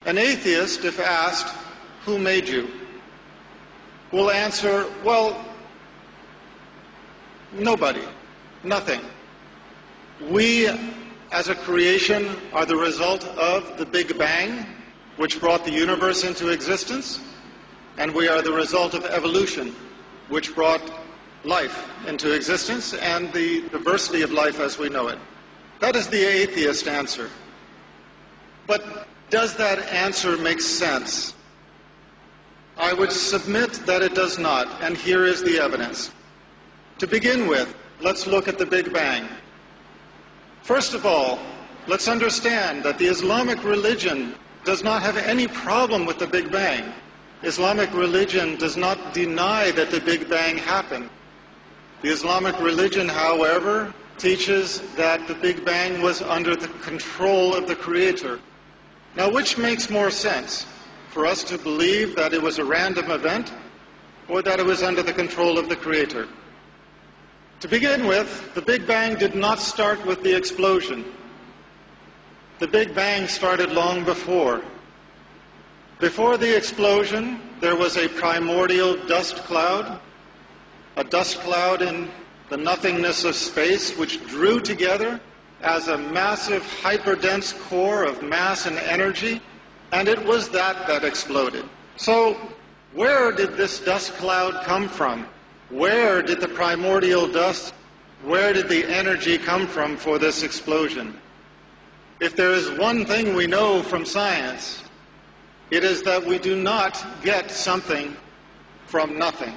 An atheist, if asked, "Who made you?" will answer, well, nobody, nothing. We, as a creation, are the result of the Big Bang, which brought the universe into existence, and we are the result of evolution, which brought life into existence and the diversity of life as we know it. That is the atheist answer. But does that answer make sense? I would submit that it does not, and here is the evidence. To begin with, let's look at the Big Bang. First of all, let's understand that the Islamic religion does not have any problem with the Big Bang. Islamic religion does not deny that the Big Bang happened. The Islamic religion, however, teaches that the Big Bang was under the control of the Creator. Now, which makes more sense? For us to believe that it was a random event, or that it was under the control of the Creator? To begin with, the Big Bang did not start with the explosion. The Big Bang started long before. Before the explosion, there was a primordial dust cloud, a dust cloud in the nothingness of space, which drew together as a massive hyperdense core of mass and energy, and it was that exploded. So, where did this dust cloud come from? Where did the primordial dust, where did the energy come from for this explosion? If there is one thing we know from science, it is that we do not get something from nothing.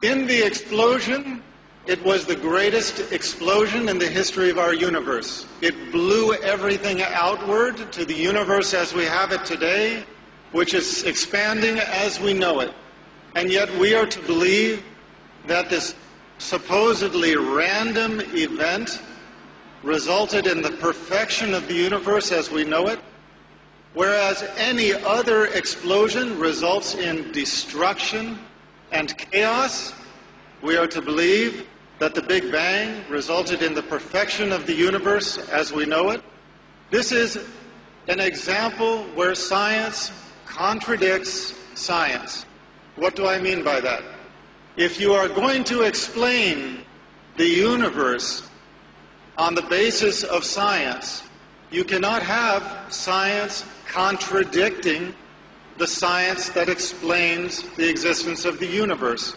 In the explosion, it was the greatest explosion in the history of our universe. It blew everything outward to the universe as we have it today, which is expanding as we know it. And yet we are to believe that this supposedly random event resulted in the perfection of the universe as we know it, whereas any other explosion results in destruction and chaos. We are to believe that the Big Bang resulted in the perfection of the universe as we know it. This is an example where science contradicts science. What do I mean by that? If you are going to explain the universe on the basis of science, you cannot have science contradicting the science that explains the existence of the universe.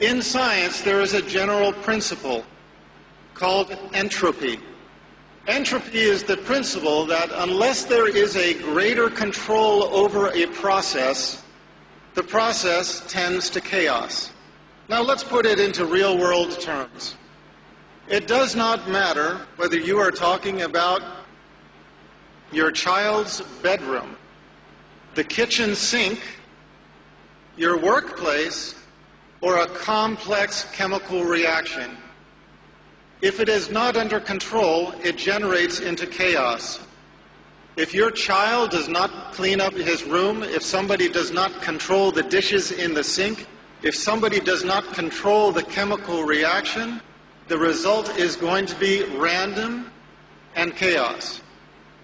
In science, there is a general principle called entropy. Entropy is the principle that unless there is a greater control over a process, the process tends to chaos. Now let's put it into real-world terms. It does not matter whether you are talking about your child's bedroom, the kitchen sink, your workplace, or a complex chemical reaction. If it is not under control, it generates into chaos. If your child does not clean up his room, if somebody does not control the dishes in the sink, if somebody does not control the chemical reaction, the result is going to be random and chaos.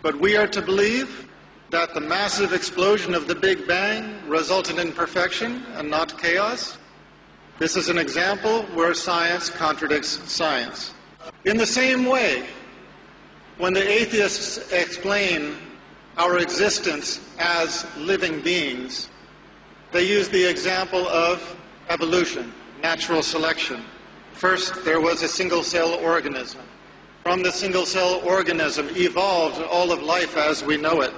But we are to believe that the massive explosion of the Big Bang resulted in perfection and not chaos. This is an example where science contradicts science. In the same way, when the atheists explain our existence as living beings, they use the example of evolution, natural selection. First, there was a single-cell organism. From the single-cell organism evolved all of life as we know it.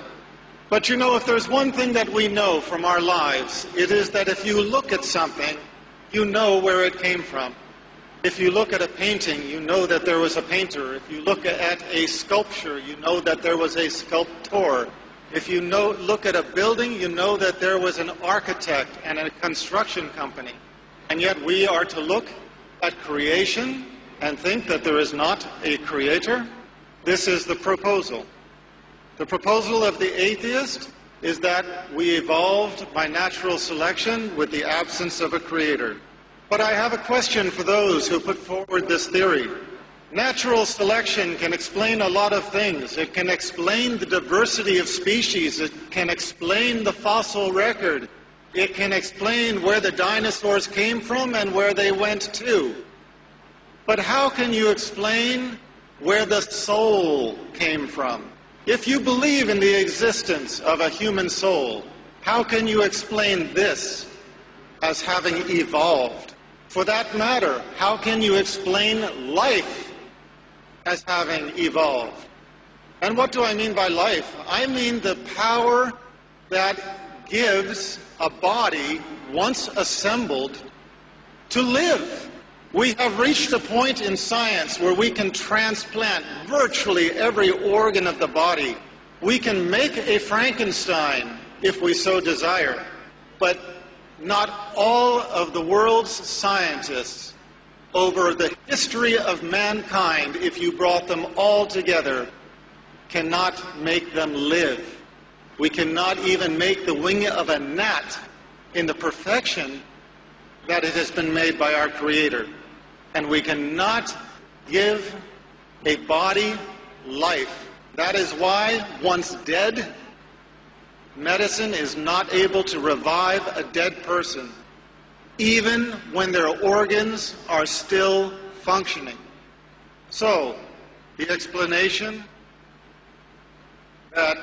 But you know, if there's one thing that we know from our lives, it is that if you look at something, you know where it came from. If you look at a painting, you know that there was a painter. If you look at a sculpture, you know that there was a sculptor. If you look at a building, you know that there was an architect and a construction company. And yet we are to look at creation and think that there is not a creator. This is the proposal. The proposal of the atheist is that we evolved by natural selection with the absence of a creator. But I have a question for those who put forward this theory. Natural selection can explain a lot of things. It can explain the diversity of species. It can explain the fossil record. It can explain where the dinosaurs came from and where they went to. But how can you explain where the soul came from? If you believe in the existence of a human soul, how can you explain this as having evolved? For that matter, how can you explain life as having evolved? And what do I mean by life? I mean the power that gives a body, once assembled, to live. We have reached a point in science where we can transplant virtually every organ of the body. We can make a Frankenstein if we so desire. But not all of the world's scientists over the history of mankind, if you brought them all together, cannot make them live. We cannot even make the wing of a gnat in the perfection that it has been made by our Creator. And we cannot give a body life. That is why, once dead, medicine is not able to revive a dead person, even when their organs are still functioning. So, the explanation that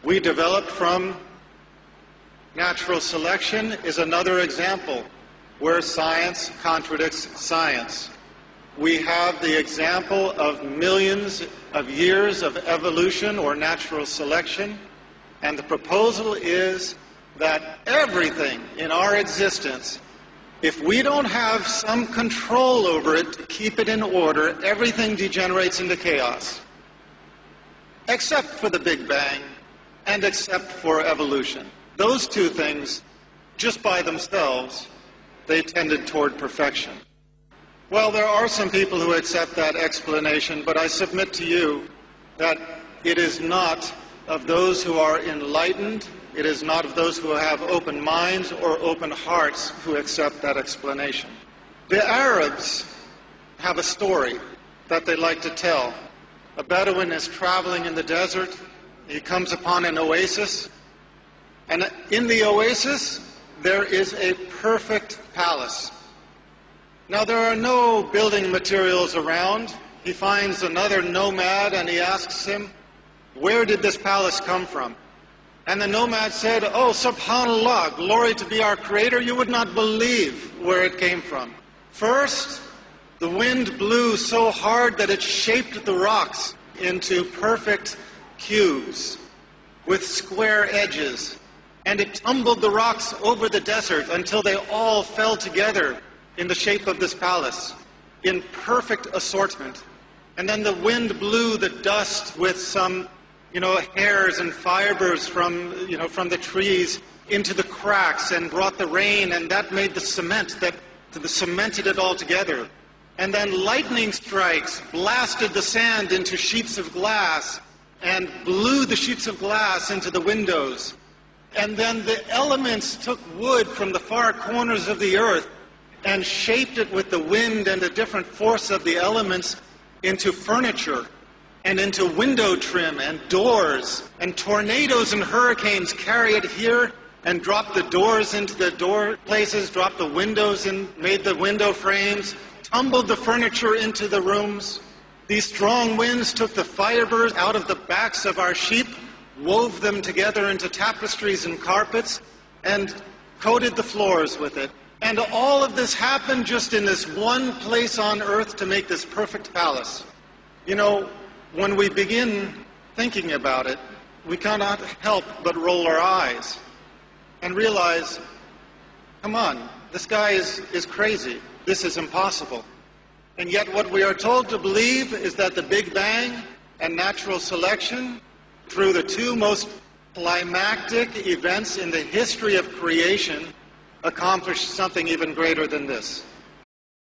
we developed from natural selection is another example where science contradicts science. We have the example of millions of years of evolution or natural selection, and the proposal is that everything in our existence, if we don't have some control over it to keep it in order, everything degenerates into chaos. Except for the Big Bang and except for evolution. Those two things, just by themselves, they tended toward perfection. Well, there are some people who accept that explanation, but I submit to you that it is not of those who are enlightened, it is not of those who have open minds or open hearts who accept that explanation. The Arabs have a story that they like to tell. A Bedouin is traveling in the desert. He comes upon an oasis, and in the oasis there is a perfect palace. Now, there are no building materials around. He finds another nomad and he asks him, "Where did this palace come from?" And the nomad said, "Oh, subhanallah, glory to be our Creator, you would not believe where it came from. First, the wind blew so hard that it shaped the rocks into perfect cubes with square edges. And it tumbled the rocks over the desert until they all fell together in the shape of this palace, in perfect assortment. And then the wind blew the dust with some, hairs and fibers from the trees into the cracks and brought the rain, and that made the cement that cemented it all together. And then lightning strikes blasted the sand into sheets of glass and blew the sheets of glass into the windows. And then the elements took wood from the far corners of the earth and shaped it with the wind and the different force of the elements into furniture and into window trim and doors. And tornadoes and hurricanes carry it here and drop the doors into the door places, drop the windows and made the window frames, tumbled the furniture into the rooms. These strong winds took the fibers out of the backs of our sheep, wove them together into tapestries and carpets, and coated the floors with it. And all of this happened just in this one place on earth to make this perfect palace. When we begin thinking about it, we cannot help but roll our eyes and realize, come on, this guy is crazy. This is impossible. And yet what we are told to believe is that the Big Bang and natural selection, through the two most climactic events in the history of creation, accomplished something even greater than this.